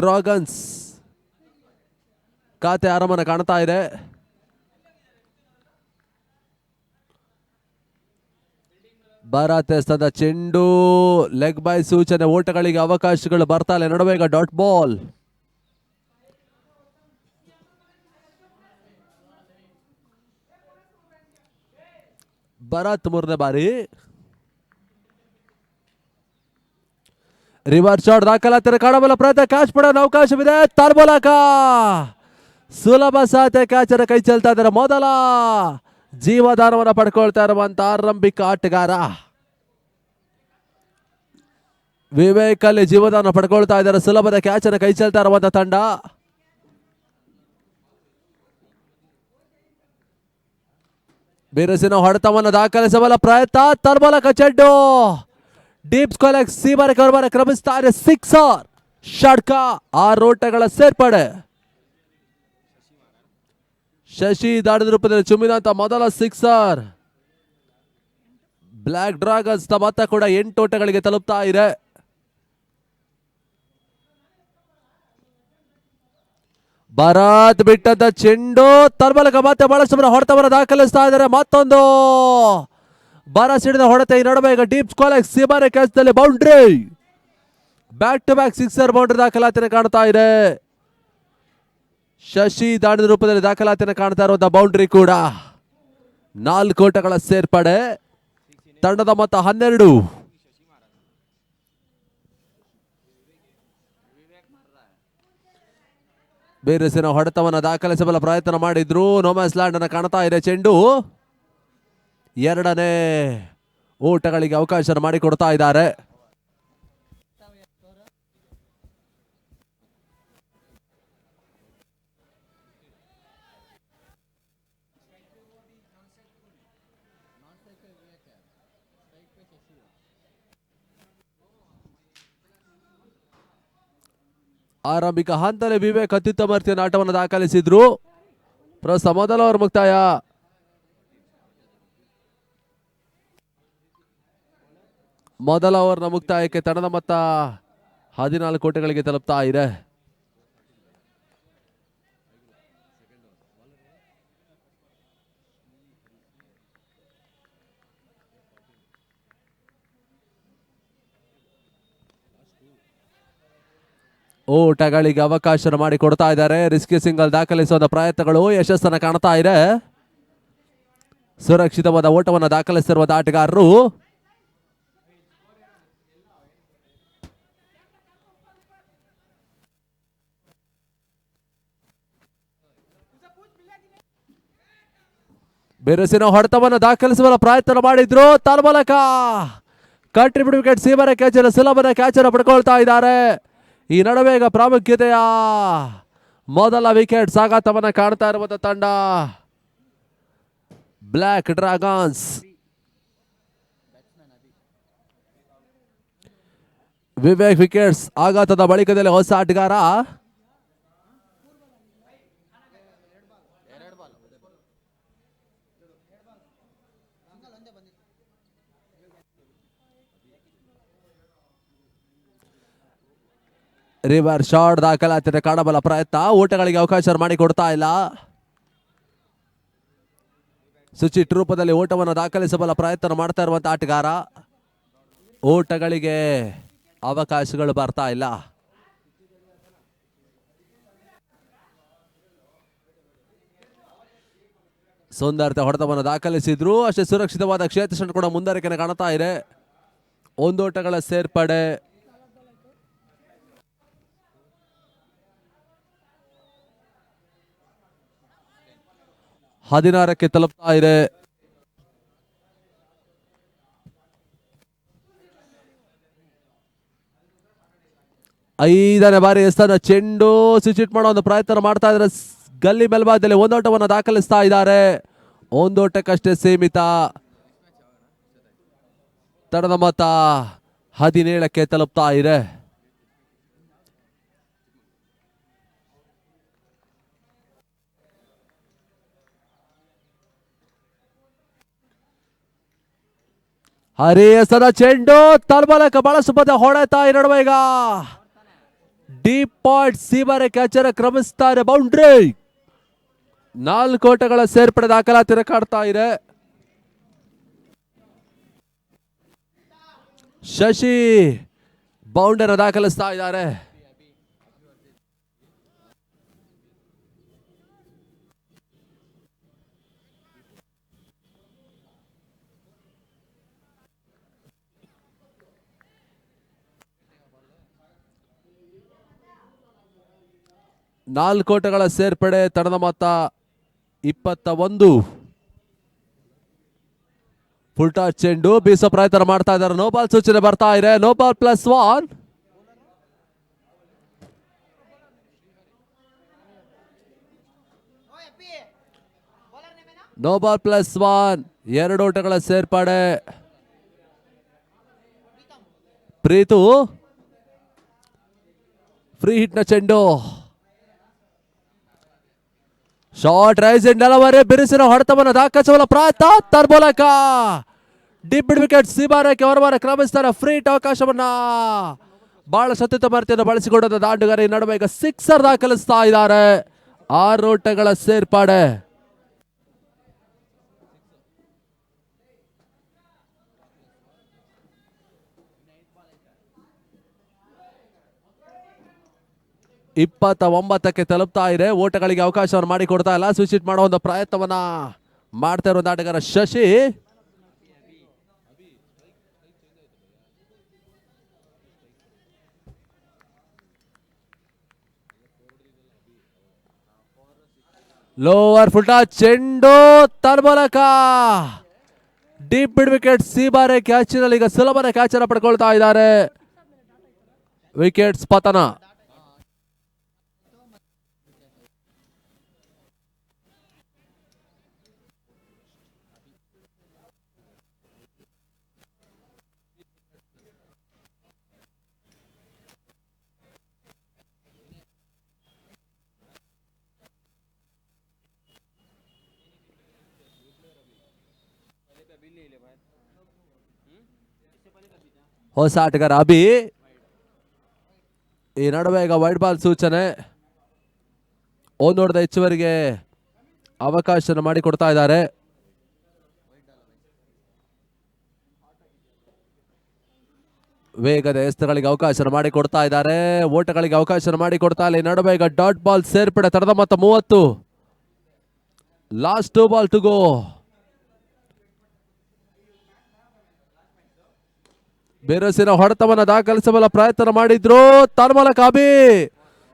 Dragons ಖಾತೆ ಆರಂಭನ ಕಾಣ್ತಾ ಇದೆ. ಭಾರತ ಚೆಂಡು ಲೆಗ್ ಬೈ ಸೂಚನೆ, ಓಟಗಳಿಗೆ ಅವಕಾಶಗಳು ಬರ್ತಾ ಇಲ್ಲ. ನಡುವೆ ಈಗ ಡಾಟ್ ಬಾಲ್. ಭರತ್ ಮೂರನೇ ಬಾರಿ ರಿವರ್ಸ್ ಶಾಟ್ ದಾಖಲಾತಿ ಕಾಣಬಲ್ಲ ಪ್ರಯತ್ನ, ಕ್ಯಾಚ್ ಪಡೆಯಲು ಅವಕಾಶವಿದೆ. ತರ್ಬೋಲಕ ಸುಲಭ ಸಾಧ್ಯ, ಕ್ಯಾಚರ ಕೈ ಚೆಲ್ತಾ ಇದ್ದಾರೆ. ಮೊದಲ ಜೀವದಾನವನ್ನು ಪಡ್ಕೊಳ್ತಾ ಇರುವಂತ ಆರಂಭಿಕ ಆಟಗಾರ ವಿವೇಕ್ ಅಲ್ಲಿ ಜೀವದಾನ ಪಡ್ಕೊಳ್ತಾ ಇದ್ದಾರೆ. ಸುಲಭದ ಕ್ಯಾಚ್ ಅನ್ನು ಕೈ ಚೆಲ್ತಾ ಇರುವಂತ ತಂಡ. ಬಿರುಸಿನ ಹೊಡೆತವನ್ನು ದಾಖಲಿಸಬಲ್ಲ ಪ್ರಯತ್ನ. ತರ್ಬೋಲಕ ಚೆಂಡು ಡೀಪ್ ಸ್ಕ್ವೇರ್ ಸೀಮಾ ಕವರ್ ಕ್ರಮಿಸ್ತಾ ಇದೆ. ಸಿಕ್ಸರ್ ಷಡ್ಕ, 6 ಓಟಗಳ ಸೇರ್ಪಡೆ. ಶಶಿ ದಾಳಿದ ರೂಪದಲ್ಲಿ ಚುಮ್ಮಿದಂತ ಮೊದಲ ಸಿಕ್ಸರ್. ಬ್ಲಾಕ್ ಡ್ರಾಗನ್ಸ್ ಮೊತ್ತ ಕೂಡ 8 ಓಟಗಳಿಗೆ ತಲುಪ್ತಾ ಇದೆ. ಭರತ್ ಬಿಟ್ಟಂತ ಚೆಂಡು, ತರ್ಬೋಲಕ ಮತ್ತೆ ಬಹಳಷ್ಟು ಹೊಡೆತವನ್ನು ದಾಖಲಿಸ್ತಾ ಇದ್ದಾರೆ. ಮತ್ತೊಂದು ಬರ ಸಿಡಿದ ಹೊಡೆತ. ಈ ನಡುವೆ ಈಗ ಡೀಪ್ ಸ್ಕ್ವೇರ್ ಸೀಮಾರೆ ಕ್ಯಾಚ್ನಲ್ಲಿ boundary. Back to back sixer boundary ದಾಖಲಾತಿನ ಕಾಣ್ತಾ ಇದೆ. ಶಶಿ ದಾಳಿದ ರೂಪದಲ್ಲಿ ದಾಖಲಾತಿನ ಕಾಣ್ತಾ ಇರುವಂತಹ ಬೌಂಡ್ರಿ ಕೂಡ. 4 ಓಟಗಳ ಸೇರ್ಪಡೆ. ತಂಡದ ಮೊತ್ತ 12. ಬೇರೆಸಿನ ಹೊಡೆತವನ್ನು ದಾಖಲಿಸಬಲ್ಲ ಪ್ರಯತ್ನ ಮಾಡಿದ್ರು. ನೋಮ್ಯಾನ್ಸ್ ಲ್ಯಾಂಡ್ ಅನ್ನು ಕಾಣ್ತಾ ಇದೆ. ಚೆಂಡು 2ನೇ ಓಟಗಳಿಗೆ ಅವಕಾಶ ಮಾಡಿಕೊಡ್ತಾ ಇದ್ದಾರೆ. ಆರಂಭಿಕ ಹಂತದಲ್ಲಿ ವಿವೇಕ್ ಅತ್ಯುತ್ತಮ ರೀತಿಯ ಆಟವನ್ನು ದಾಖಲಿಸಿದ್ರು. ಪ್ರಸ್ತುತ ಮೊದಲ ಓವರ್ ಮುಕ್ತಾಯ. ಮೊದಲ ಓವರ್ನ ಮುಕ್ತಾಯಕ್ಕೆ ತಂಡದ ಮೊತ್ತ 14 ಓಟಗಳಿಗೆ ತಲುಪ್ತಾ ಇದೆ. ಓಟಗಳಿಗೆ ಅವಕಾಶ ಮಾಡಿಕೊಡ್ತಾ ಇದ್ದಾರೆ. ರಿಸ್ಕಿ ಸಿಂಗಲ್ ದಾಖಲಿಸುವ ಪ್ರಯತ್ನಗಳು ಯಶಸ್ಸನ್ನು ಕಾಣ್ತಾ ಇದೆ. ಸುರಕ್ಷಿತವಾದ ಓಟವನ್ನು ದಾಖಲಿಸಿರುವ ಆಟಗಾರರು. ಬಿರುಸಿನ ಹೊಡೆತವನ್ನು ದಾಖಲಿಸುವ ಪ್ರಯತ್ನ ಮಾಡಿದ್ರು. ತರ್ಬೋಲಕ ಕಂಟ್ರಿಬ್ಯೂಟ್ ವಿಕೆಟ್ ಸೀಮರ ಕ್ಯಾಚರ್ ಸುಲಭದ ಕ್ಯಾಚರ್ ಪಡ್ಕೊಳ್ತಾ ಇದ್ದಾರೆ. ಈ ನಡುವೆ ಈಗ ಪ್ರಾಮುಖ್ಯತೆಯ ಮೊದಲ ವಿಕೆಟ್ ಸಾಗಾಟವನ್ನು ಕಾಣ್ತಾ ಇರುವಂತ ತಂಡ ಬ್ಲಾಕ್ ಡ್ರಾಗನ್ಸ್. ವಿವೇಕ್ ವಿಕೆಟ್ಸ್ ಆಘಾತದ ಬಳಿಕದಲ್ಲಿ ಹೊಸ ಆಟಗಾರ. ರಿವರ್ ಶಾಟ್ ದಾಖಲಾತಿ ಕಾಣಬಲ್ಲ ಪ್ರಯತ್ನ. ಓಟಗಳಿಗೆ ಅವಕಾಶ ಮಾಡಿಕೊಡ್ತಾ ಇಲ್ಲ. ಸುಚಿಟ್ ರೂಪದಲ್ಲಿ ಓಟವನ್ನು ದಾಖಲಿಸಬಲ್ಲ ಪ್ರಯತ್ನ ಮಾಡ್ತಾ ಇರುವಂತ ಆಟಗಾರ. ಓಟಗಳಿಗೆ ಅವಕಾಶಗಳು ಬರ್ತಾ ಇಲ್ಲ. ಸುಂದರತೆ ಹೊಡೆತವನ್ನು ದಾಖಲಿಸಿದ್ರು. ಅಷ್ಟೇ ಸುರಕ್ಷಿತವಾದ ಕ್ಷೇತ್ರ ಕೂಡ ಮುಂದುವರಿಕೆ ಕಾಣ್ತಾ ಇದೆ. 1 ಓಟಗಳ ಸೇರ್ಪಡೆ. ಹದಿನಾರಕ್ಕೆ ತಲುಪ್ತಾ ಇದೆ. ಐದನೇ ಬಾರಿ ಎಸ್ತನ ಚೆಂಡು ಸ್ವಿಚ್ ಮಾಡೋ ಒಂದು ಪ್ರಯತ್ನ ಮಾಡ್ತಾ ಇದ್ದಾರೆ. ಗಲ್ಲಿ ಮೇಲ್ಭಾಗದಲ್ಲಿ 1 ಓಟವನ್ನು ದಾಖಲಿಸ್ತಾ ಇದ್ದಾರೆ. 1 ಓಟಕ್ಕಷ್ಟೇ ಸೀಮಿತ. ತಂಡದ ಮೊತ್ತ 17ಕ್ಕೆ ತಲುಪ್ತಾ ಇದೆ. ಹರಿಯಸದ ಚೆಂಡು. ತರ್ಬೋಲಕ ಬಹಳ ಸುಲಭದ ಹೊಡೆತ. ಈ ನಡುವೆ ಈಗ ಡೀಪ್ ಪಾಯಿಂಟ್ ಸೀಬಾರೆ ಕ್ಯಾಚರ್ ಕ್ರಮಿಸ್ತಾರೆ. ಬೌಂಡ್ರಿ. 4 ಓಟಗಳ ಸೇರ್ಪಡೆ ದಾಖಲಾತಿ ಕಾಡ್ತಾ ಇದೆ. ಶಶಿ ಬೌಂಡರ್ ದಾಖಲಿಸ್ತಾ ಇದ್ದಾರೆ. ನಾಲ್ಕು ಓಟಗಳ ಸೇರ್ಪಡೆ. ತಂಡದ ಮೊತ್ತ 21. ಫುಲ್ ಟಾಸ್ ಚೆಂಡು ಬೀಸೋ ಪ್ರಯತ್ನ ಮಾಡ್ತಾ ಇದ್ದಾರೆ. ನೋ ಬಾಲ್ ಸೂಚನೆ ಬರ್ತಾ ಇದೆ. No ball +1. No ball +1. 2 ಓಟಗಳ ಸೇರ್ಪಡೆ. ಪ್ರೀತು ಫ್ರೀ ಹಿಟ್ ನ ಚೆಂಡು. ಶಾರ್ಟ್ ರೈಸ್ ನೆಲವರೆ ಬಿರುಸಿನ ಹೊಡೆತವನ್ನು ದಾಖಲಿಸುವ ಪ್ರಯತ್ನ ಮೂಲಕ ಡೀಪ್ ಮಿಡ್ ವಿಕೆಟ್ ಸೀಬಾರಕ್ಕೆ ಹೊರಬಾರ ಕ್ರಮಿಸ್ತಾರೆ. ಫ್ರೀ ಹಿಟ್ ಅವಕಾಶವನ್ನ ಬಹಳ ಸತ್ಯುತ ಬಳಸಿಕೊಂಡ ದಾಂಡುಗಾರ ಈ ನಡುವೆ ಈಗ ಸಿಕ್ಸರ್ ದಾಖಲಿಸ್ತಾ ಇದ್ದಾರೆ. 6 ಓಟಗಳ ಸೇರ್ಪಡೆ. ಇಪ್ಪತ್ತ 29ಕ್ಕೆ ತಲುಪ್ತಾ ಇದೆ. ಓಟಗಳಿಗೆ ಅವಕಾಶವನ್ನು ಮಾಡಿಕೊಡ್ತಾ ಇಲ್ಲ. ಸ್ವಿಚ್ ಮಾಡುವ ಒಂದು ಪ್ರಯತ್ನವನ್ನ ಮಾಡ್ತಾ ಇರುವ ಆಟಗಾರ ಶಶಿ. ಲೋವರ್ ಫುಲ್ ಚೆಂಡು ಮೂಲಕ ಡೀಪ್ ಮಿಡ್ ವಿಕೆಟ್ ಸೀಬಾರೆ ಕ್ಯಾಚಿನಲ್ಲಿ ಈಗ ಸುಲಭನ ಕ್ಯಾಚ್ ಅನ್ನು ಪಡ್ಕೊಳ್ತಾ ಇದ್ದಾರೆ. ವಿಕೆಟ್ಸ್ ಪತನ. ಹೊಸ ಆಟಗಾರ ಅಭಿ. ಈ ನಡುವೆ ಈಗ ವೈಡ್ ಬಾಲ್ ಸೂಚನೆ. ಒಂದೋಡದ ಹೆಚ್ಚುವರಿಗೆ ಅವಕಾಶ ಮಾಡಿಕೊಡ್ತಾ ಇದ್ದಾರೆ. ವೇಗದ ಎಸ್ತಗಳಿಗೆ ಅವಕಾಶ ಮಾಡಿಕೊಡ್ತಾ ಇದ್ದಾರೆ. ಓಟಗಳಿಗೆ ಅವಕಾಶ ಮಾಡಿಕೊಡ್ತಾ ಇಲ್ಲ. ಈ ನಡುವೆ ಈಗ ಡಾಟ್ ಬಾಲ್ ಸೇರ್ಪಡೆ. ತರದ ಮೊತ್ತ 30. Last 2 ball to go. ಬಿರುಸಿನ ಹೊಡೆತವನ್ನು ದಾಖಲಿಸಬಲ್ಲ ಪ್ರಯತ್ನ ಮಾಡಿದ್ರು. ತನ್ಮೂಲಕ ಅಭಿ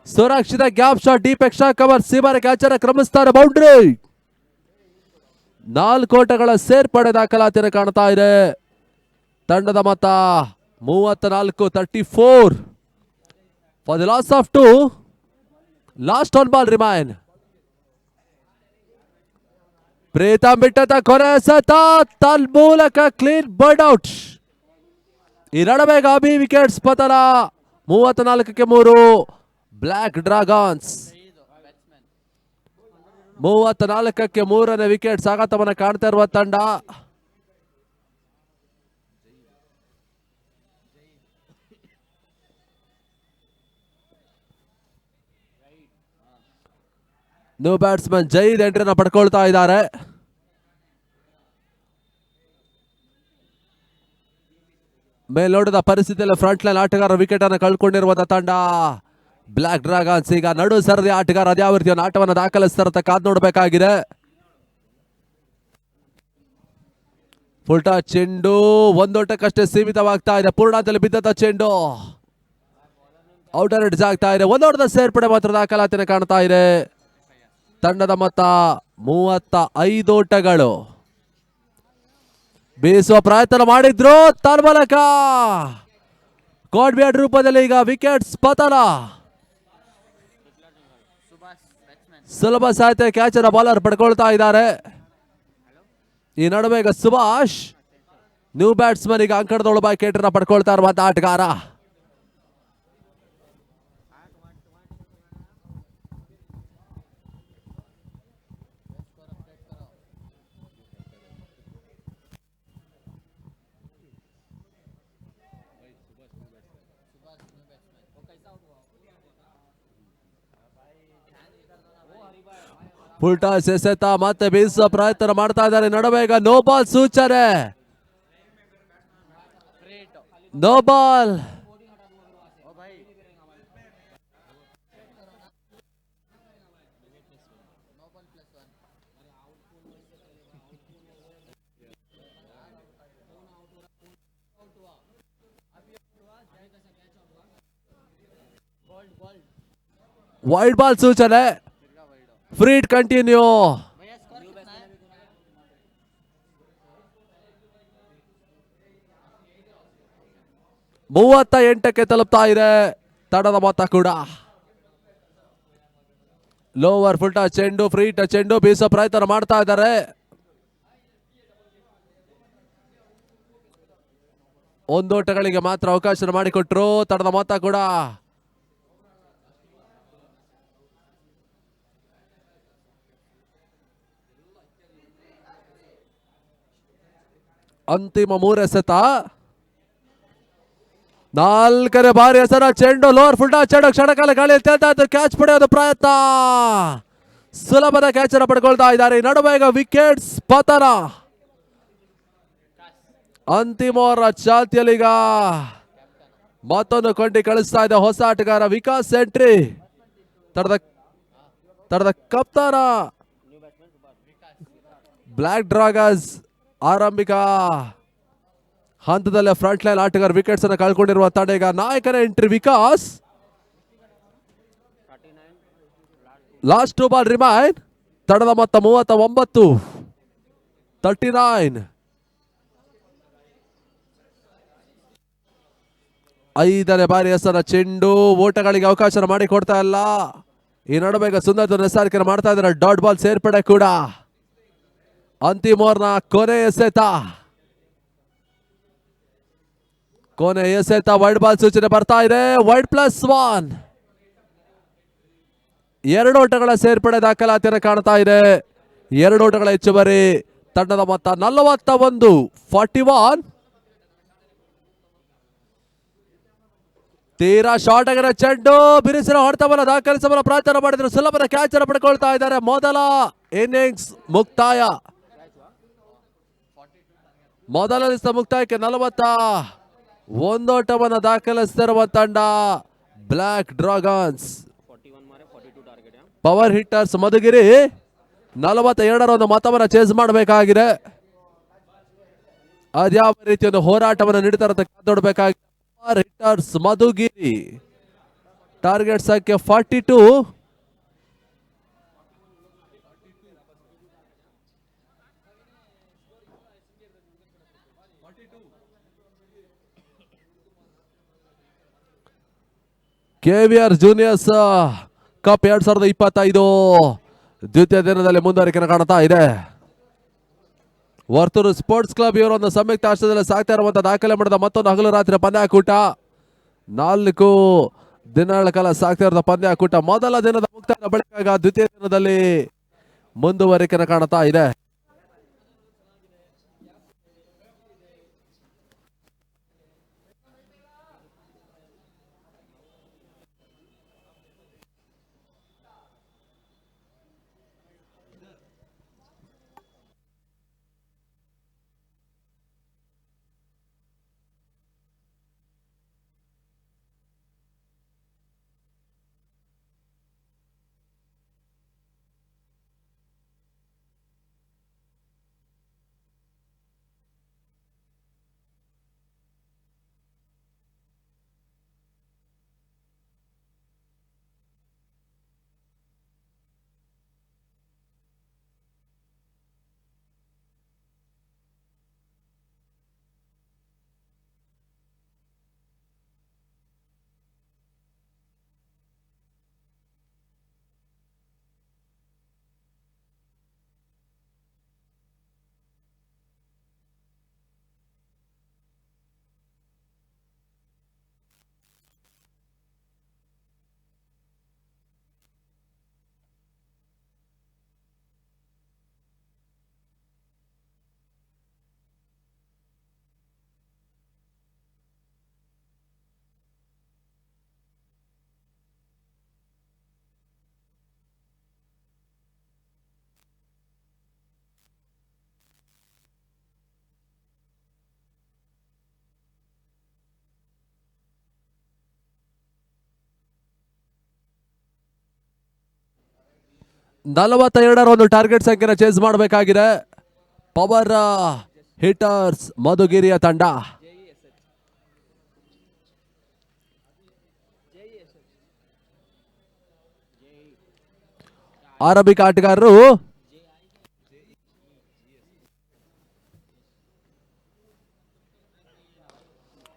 ಸುರಕ್ಷಿತ gap shot. Deep extra cover. ಸೀಬಾರೆ ಕ್ಯಾಚರ್ ಕ್ರಮಿಸ್ತಾರೆ. ಬೌಂಡ್ರಿ. 4 ಓಟಗಳ ಸೇರ್ಪಡೆ ದಾಖಲಾತಿಯನ್ನು ಕಾಣ್ತಾ ಇದೆ. ತಂಡದ ಮೊತ್ತ 34-34 for the loss of 2. Last 1 ball remain. Pritam ಬಿಟ್ಟದ ಕೊನೆ ಸತ ತನ್ಮೂಲಕ ಕ್ಲೀನ್ ಬರ್ಡ್ ಔಟ್. ಈ ನಡುವೆ ಅಭಿ ವಿಕೆಟ್ಸ್ ಪತನ. 34-3 ಬ್ಲಾಕ್ ಡ್ರಾಗನ್ಸ್. 34-3ನೇ ವಿಕೆಟ್ ಆಘಾತವನ್ನು ಕಾಣ್ತಾ ಇರುವ ತಂಡ. ನ್ಯೂ ಬ್ಯಾಟ್ಸ್ಮನ್ ಜೈದ್ ಎಂಟ್ರಿನ ಪಡ್ಕೊಳ್ತಾ ಇದ್ದಾರೆ. ಮೇಲ್ನೋಟದ ಪರಿಸ್ಥಿತಿಯಲ್ಲಿ ಫ್ರಂಟ್ ಲೈನ್ ಆಟಗಾರ ವಿಕೆಟ್ ಅನ್ನು ಕಳ್ಕೊಂಡಿರುವಂತಹ ತಂಡ ಬ್ಲಾಕ್ ಡ್ರಾಗನ್ಸ್. ಈಗ ನಡು ಸರದಿ ಆಟಗಾರ ಅದ್ಯಾವ ರೀತಿಯ ಆಟವನ್ನು ದಾಖಲಿಸ್ತಾರಂತ ಕಾದ್ ನೋಡಬೇಕಾಗಿದೆ. ಫುಲ್ ಟಾಸ್ ಚೆಂಡು ಒಂದೋಟಕ್ಕಷ್ಟೇ ಸೀಮಿತವಾಗ್ತಾ ಇದೆ. ಪೂರ್ಣದಲ್ಲಿ ಬಿದ್ದಂತ ಚೆಂಡು ಔಟರ್ ಹಿಡ್ಸ್ ಆಗ್ತಾ ಇದೆ. ಒಂದೋಟದ ಸೇರ್ಪಡೆ ಮಾತ್ರ ದಾಖಲಾತಿನ ಕಾಣ್ತಾ ಇದೆ. ತಂಡದ ಮೊತ್ತ 35 ಓಟಗಳು. ಬೀಸುವ ಪ್ರಯತ್ನ ಮಾಡಿದ್ರು. ತನ್ಮೂಲಕ ಕಾಡ್ಬ್ಯಾಡ್ ರೂಪದಲ್ಲಿ ಈಗ ವಿಕೆಟ್ಸ್ ಪತನ. ಸುಲಭ ಸಾಹಿತ್ಯ ಕ್ಯಾಚ್ ಅನ್ನು ಬಾಲರ್ ಪಡ್ಕೊಳ್ತಾ ಇದ್ದಾರೆ. ಈ ನಡುವೆ ಈಗ ಸುಭಾಷ್ ನ್ಯೂ ಬ್ಯಾಟ್ಸ್ಮನ್ ಈಗ ಅಂಕಣದೊಳ ವಿಕೆಟ್ ಅನ್ನು ಪಡ್ಕೊಳ್ತಾ ಇರುವಂತಹ ಆಟಗಾರ. ಫುಲ್ ಟಾಸ್ ಎಸೆತ ಮತ್ತೆ ಬೀಸುವ ಪ್ರಯತ್ನ ಮಾಡ್ತಾ ಇದ್ದಾರೆ. ನಡುವೆ ಈಗ ನೋ ಬಾಲ್ ಸೂಚನೆ. No ball. ವೈಡ್ ಬಾಲ್ ಸೂಚನೆ. Free hit continue. 38ಕ್ಕೆ ತಲುಪ್ತಾ ಇದೆ ತಡದ ಮೊತ್ತ ಕೂಡ. ಲೋವರ್ ಫುಲ್ ಟಾಸ್ ಚೆಂಡು, ಫ್ರೀ ಟಚ್ ಚೆಂಡು ಬೀಸೋ ಪ್ರಯತ್ನ ಮಾಡ್ತಾ ಇದ್ದಾರೆ. ಒಂದೋಟಗಳಿಗೆ ಮಾತ್ರ ಅವಕಾಶ ಮಾಡಿಕೊಟ್ರು. ತಡದ ಮೊತ್ತ ಕೂಡ ಅಂತಿಮ 3 ಎಸೆತ. 4ನೇ ಬಾರಿ ಹೆಸರ ಚೆಂಡು ಲೋವರ್ ಫುಲ್ ಟಾಸ್ ಚೆಂಡು ಕ್ಷಣಕಾಲ ಗಾಳಿಯಲ್ಲಿ ತೇಲ್ತಾ ಇದ್ದು ಕ್ಯಾಚ್ ಪಡೆಯೋದು ಪ್ರಯತ್ನ. ಸುಲಭದ ಕ್ಯಾಚ್ ಅನ್ನು ಪಡ್ಕೊಳ್ತಾ ಇದ್ದಾರೆ. ನಡುವೆ ಈಗ ವಿಕೆಟ್ಸ್ ಪತನ. ಅಂತಿಮ ಓವರ್ ಚಾಲ್ತಿಯಲ್ಲಿ ಈಗ ಮತ್ತೊಂದು ಕೊಂಡಿ ಕಳಿಸ್ತಾ ಇದೆ ಹೊಸ ಆಟಗಾರ ವಿಕಾಸ್ ಎಂಟ್ರಿ. ತಡದ ಕಪ್ತಾನ ಬ್ಲಾಕ್ ಡ್ರಾಗನ್ಸ್ ಆರಂಭಿಕ ಹಂತದಲ್ಲೇ ಫ್ರಂಟ್ ಲೈನ್ ಆಟಗಾರ ವಿಕೆಟ್ಸ್ ಅನ್ನು ಕಳ್ಕೊಂಡಿರುವ ತಂಡ ಈಗ ನಾಯಕನ entry Vikas. Last 2 ball remain. ತಡದ ಮೊತ್ತ 39. 39. 5ನೇ ಬಾರಿ ಹೆಸರ ಚೆಂಡು ಓಟಗಳಿಗೆ ಅವಕಾಶ ಮಾಡಿಕೊಡ್ತಾ ಇಲ್ಲ. ಈ ನಡುವೆ ಈಗ ಸುಂದರ್ ನೆಸಾರಿಕೆ ಮಾಡ್ತಾ ಇದ್ದಾರೆ. ಡಾಟ್ ಬಾಲ್ ಸೇರ್ಪಡೆ ಕೂಡ. ಅಂತಿಮ ಓವರ್ನ ಕೊನೆ ಎಸೆತ. ವೈಡ್ ಬಾಲ್ ಸೂಚನೆ ಬರ್ತಾ ಇದೆ. ವೈಡ್ +1. 2 ಓಟಗಳ ಸೇರ್ಪಡೆ ದಾಖಲಾತಿಯನ್ನು ಕಾಣ್ತಾ ಇದೆ. 2 ಓಟಗಳ ಹೆಚ್ಚುವರಿ. ತಂಡದ ಮೊತ್ತ 41. 41. ತೀರಾ ಶಾರ್ಟ್ ಆಗಿರೋ ಚೆಂಡು ಬಿರುಸಿನ ಹೊಡೆತವನ್ನು ದಾಖಲಿಸಲು ಪ್ರಯತ್ನ ಮಾಡಿದ್ರು. ಸುಲಭದ ಕ್ಯಾಚ್ ಅನ್ನು ಪಡ್ಕೊಳ್ತಾ ಇದ್ದಾರೆ. ಮೊದಲ ಇನ್ನಿಂಗ್ಸ್ ಮುಕ್ತಾಯ. ಮೊದಲ ಮುಕ್ತಾಯಕ್ಕೆ 41 ಓಟವನ್ನು ದಾಖಲಿಸುತ್ತಿರುವ ತಂಡ block dragons. Power hitters Madhugiri 42ರ ಒಂದು ಮತವನ್ನು ಚೇಸ್ ಮಾಡಬೇಕಾಗಿದೆ. ಅದ್ಯಾವ ರೀತಿಯ ಹೋರಾಟವನ್ನು ನೀಡುತ್ತಾರೆ ನೋಡಬೇಕಾಗಿದೆ. ಪವರ್ ಹಿಟ್ಟರ್ಸ್ ಮಧುಗಿರಿ ಟಾರ್ಗೆಟ್ ಸಂಖ್ಯೆ 42. KVR ಜೂನಿಯರ್ಸ್ ಕಪ್ 2025 ದ್ವಿತೀಯ ದಿನದಲ್ಲಿ ಮುಂದುವರಿಕೆ ಕಾಣ್ತಾ ಇದೆ. ವರ್ತೂರು ಸ್ಪೋರ್ಟ್ಸ್ ಕ್ಲಬ್ ಇವರು ಒಂದು ಸಂಯುಕ್ತ ಆಶ್ರಯದಲ್ಲಿ ಸಾಗ್ತಾ ಇರುವಂತಹ ದಾಖಲೆ ಮಾಡಿದ ಮತ್ತೊಂದು ಹಗಲು ರಾತ್ರಿ ಪಂದ್ಯಾಕೂಟ. 4 ದಿನಗಳ ಕಾಲ ಸಾಗ್ತಾ ಇರುವ ಪಂದ್ಯಾಕೂಟ ಮೊದಲ ದಿನದ ಮುಕ್ತಾಯದ ಬಳಿಕ ದ್ವಿತೀಯ ದಿನದಲ್ಲಿ ಮುಂದುವರಿಕೆ ಕಾಣ್ತಾ ಇದೆ. 42ರ ಒಂದು ಟಾರ್ಗೆಟ್ ಸಂಖ್ಯೆನ ಚೇಸ್ ಮಾಡಬೇಕಾಗಿದೆ ಪವರ್ ಹಿಟರ್ಸ್ ಮಧುಗಿರಿಯ ತಂಡ. ಆರಂಭಿಕ ಆಟಗಾರರು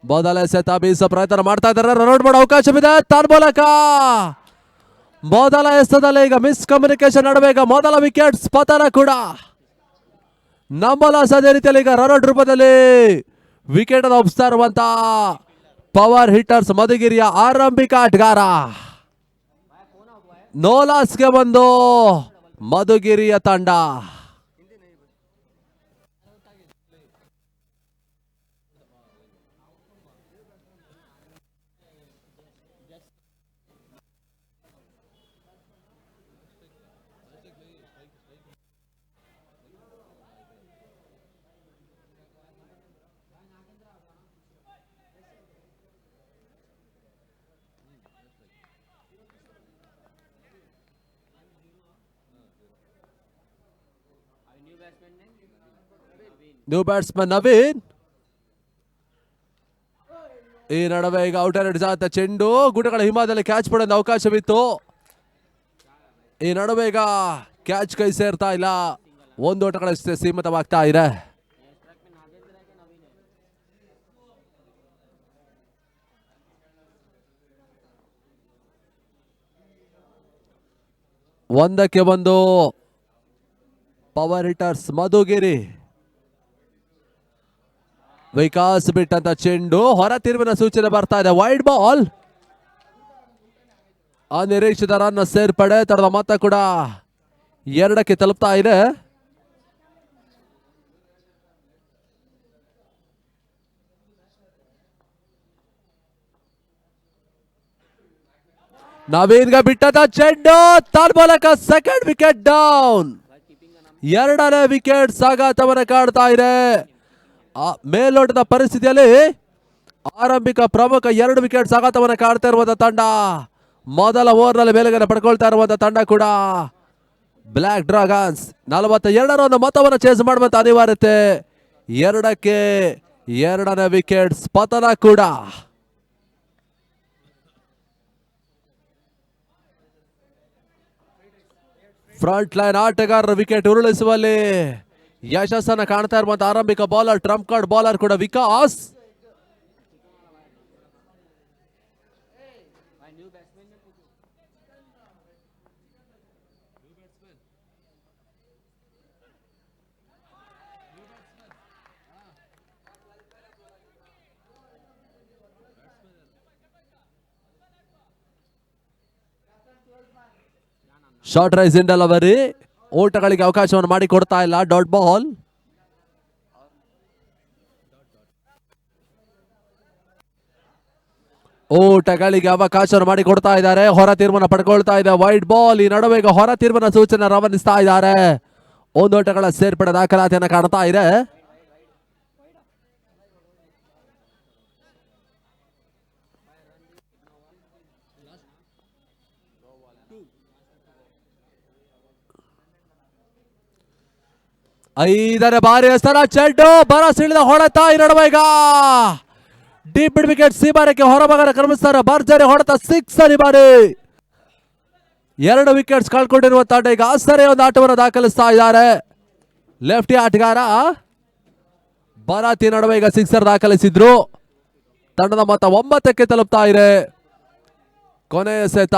ಮೊದಲ ಎಸೆತ ಬೀಸೋ ಪ್ರಯತ್ನ ಮಾಡ್ತಾ ಇದ್ದಾರೆ. ರನ್ ಮಾಡೋ ಅವಕಾಶವಿದೆ ತನ್ಮೂಲಕ ಮೊದಲ ಎಸೆತದಲ್ಲಿ ಈಗ ಮಿಸ್ ಕಮ್ಯುನಿಕೇಶನ್ ನಡುವೆ ಈಗ ಮೊದಲ ವಿಕೆಟ್ ಪತನ ಕೂಡ ನಂಬಲ ಸಾಧ್ಯ ರೀತಿಯಲ್ಲಿ ಈಗ ರನ್ ರೂಪದಲ್ಲಿ ವಿಕೆಟ್ ಅನ್ನು ಒಪ್ಪಿಸ್ತಾ ಇರುವಂತ ಪವರ್ ಹಿಟರ್ಸ್ ಮಧುಗಿರಿಯ ಆರಂಭಿಕ ಆಟಗಾರ. ನೋಲಾಸ್ಗೆ ಬಂದು ಮಧುಗಿರಿಯ ತಂಡ. New batsman Naveen. ಈ ನಡುವೆ ಈಗ ಔಟರ್ ಹಿಡಿದ ಚೆಂಡು ಗುಡ್ಡಗಳ ಹಿಮದಲ್ಲಿ ಕ್ಯಾಚ್ ಪಡೆದ ಅವಕಾಶವಿತ್ತು. ಈ ನಡುವೆ ಈಗ ಕ್ಯಾಚ್ ಕೈ ಸೇರ್ತಾ ಇಲ್ಲ, ಒಂದು ಓಟಗಳಷ್ಟೇ ಸೀಮಿತವಾಗ್ತಾ ಇದೆ. ಒಂದಕ್ಕೆ ಒಂದು ಪವರ್ ಹಿಟರ್ಸ್ ಮಧುಗಿರಿ. ವಿಕಾಸ್ ಬಿಟ್ಟಂತ ಚೆಂಡು ಹೊರ ತಿರುವಿನ ಸೂಚನೆ ಬರ್ತಾ ಇದೆ. ವೈಡ್ ಬಾಲ್, ಅನಿರೀಕ್ಷಿತ ರನ್ ಸೇರ್ಪಡೆ ತಡದ ಮೊತ್ತ ಕೂಡ 2ಕ್ಕೆ ತಲುಪ್ತಾ ಇದೆ. ನವೀನ್ಗೆ ಬಿಟ್ಟಂತ ಚೆಂಡು ತನ್ಮೂಲಕ ಸೆಕೆಂಡ್ ವಿಕೆಟ್ ಡೌನ್. 2ನೇ ವಿಕೆಟ್ ಸಾಗಾಟವನ್ನು ಕಾಡ್ತಾ ಇದೆ. ಮೇಲೋಟದ ಪರಿಸ್ಥಿತಿಯಲ್ಲಿ ಆರಂಭಿಕ ಪ್ರಮುಖ 2 ವಿಕೆಟ್ ಸಾಗಾಟವನ್ನು ಕಾಡ್ತಾ ಇರುವಂತಹ ತಂಡ. ಮೊದಲ ಓವರ್ನಲ್ಲಿ ಮೇಲುಗಡೆ ಪಡ್ಕೊಳ್ತಾ ಇರುವಂತಹ ತಂಡ ಕೂಡ ಬ್ಲಾಕ್ ಡ್ರಾಗನ್ಸ್. 42ರ ಒಂದು ಮೊತ್ತವನ್ನು ಚೇಸ್ ಮಾಡುವಂತ ಅನಿವಾರ್ಯತೆ. 2ಕ್ಕೆ 2ನೇ ವಿಕೆಟ್ ಪತನ ಕೂಡ. ಫ್ರಂಟ್ ಲೈನ್ ಆಟಗಾರರ ವಿಕೆಟ್ ಉರುಳಿಸುವಲ್ಲಿ ಯಶಸ್ಸನ್ನು ಕಾಣ್ತಾ ಇರುವಂತಹ ಆರಂಭಿಕ ಬೌಲರ್ ಟ್ರಂಪ್ ಕಾರ್ಡ್ ಬೌಲರ್ ಕೂಡ Vikas. Short rising delivery, ಓಟಗಳಿಗೆ ಅವಕಾಶವನ್ನು ಮಾಡಿಕೊಡ್ತಾ ಇಲ್ಲ. Dot ball. ಓಟಗಳಿಗೆ ಅವಕಾಶವನ್ನು ಮಾಡಿಕೊಡ್ತಾ ಇದ್ದಾರೆ. ಹೊರ ತೀರ್ಮಾನ ಪಡ್ಕೊಳ್ತಾ ಇದೆ. Wide ball. ಈ ನಡುವೆ ಈಗ ಹೊರ ತೀರ್ಮಾನ ಸೂಚನೆ ರವಾನಿಸ್ತಾ ಇದ್ದಾರೆ. 1 ಓಟಗಳ ಸೇರ್ಪಡೆ ದಾಖಲಾತಿಯನ್ನು ಕಾಣ್ತಾ ಇದೆ. ಐದನೇ ಬಾರಿ ಸ್ಥಳ ಚೆಂಡು ಬರ ಸಿಡಿದ ಹೊಡೆತ. ಈ ನಡುವೆ ಈಗ ಡೀಪ್ ಮಿಡ್ ವಿಕೆಟ್ ಸೀಮಾರಕ್ಕೆ ಹೊರಭಾಗದ ಕ್ರಮಿಸ್ತಾರೆ. ಭರ್ಜರಿ ಹೊಡೆತ, 6 ಬಾರಿ 2 ವಿಕೆಟ್ಸ್ ಕಳ್ಕೊಂಡಿರುವ ತಂಡ ಈಗ ಆಸರೆ ಒಂದು ಆಟವನ್ನು ದಾಖಲಿಸ್ತಾ ಇದ್ದಾರೆ. ಲೆಫ್ಟಿ ಆಟಗಾರ ಭರತ್ ಈ ನಡುವೆ ಈಗ 6 ದಾಖಲಿಸಿದ್ರು. ತಂಡದ ಮೊತ್ತ 9ಕ್ಕೆ ತಲುಪ್ತಾ ಇದೆ. ಕೊನೆಯ ಎಸೆತ,